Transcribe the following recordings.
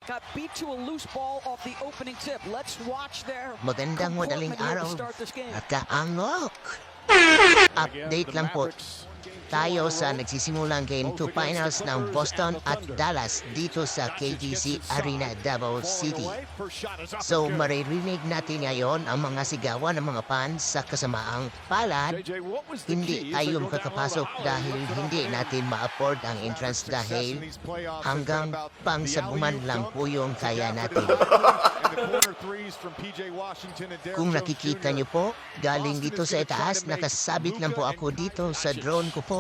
got beat to a loose ball off the opening tip. Let's watch their Magandang madaling comportment here to araw start this game. at kaangok. Update lang po tayo sa nagsisimulang Game 2 Finals ng Boston at Dallas dito sa KGC Arena, Davao City. So maririnig natin ngayon ang mga sigawan ng mga fans sa kasamaang palad. Hindi tayo makakapasok dahil hindi natin ma-afford ang entrance dahil hanggang pangsabuman lang po yung kaya natin. Kung nakikita nyo po, galing dito sa itaas, nakasabit lang po ako dito sa drone ko po.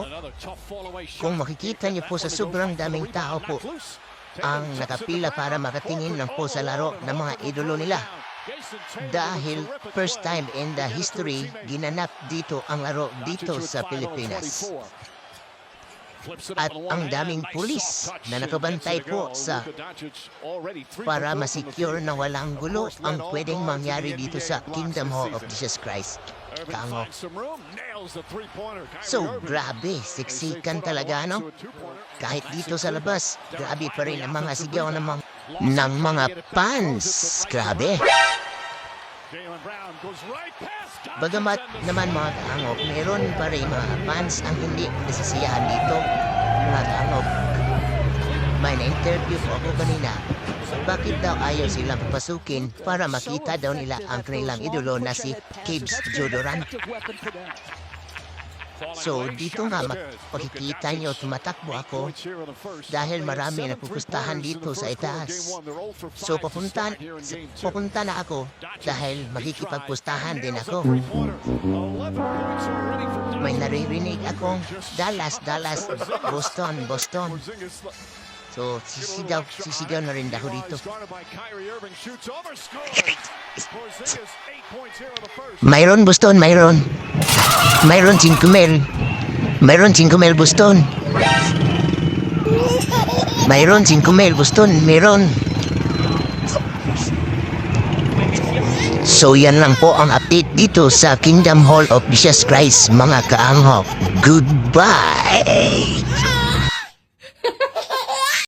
Kung makikita nyo po sa sobrang daming tao po, ang nakapila para makatingin lang po sa laro ng mga idolo nila. Dahil first time in the history, ginanap dito ang laro dito sa Pilipinas. At ang daming pulis na nakabantay po sa para masecure na walang gulo ang pwedeng mangyari dito sa Kingdom Hall of Jesus Christ. Kango. So, grabe, siksikan talaga, no? Kahit dito sa labas, grabe pa rin ang mga sigaw ng mga fans. Grabe. Bagamat naman mga kaangop, meron pa rin mga fans ang hindi nasisiyahan dito. Mga kaangop, may na-interview po ako kanina. Bakit daw ayaw silang papasukin para makita daw nila ang kanilang idolo na si Cavs Jodoran? So dito nga makikita nyo tumatakbo ako dahil marami napupustahan dito sa itaas. So papunta na ako dahil makikipagpustahan din ako. May naririnig akong Dallas, Boston. So sisigaw na rin ako dito. Mayroon Boston, mayroon 5 mil. Mayroon 5 mil Boston. Mayroon 5 mil Boston, mayroon. So yan lang po ang update dito sa Kingdom Hall of Jesus Christ, mga kaanghok. Goodbye!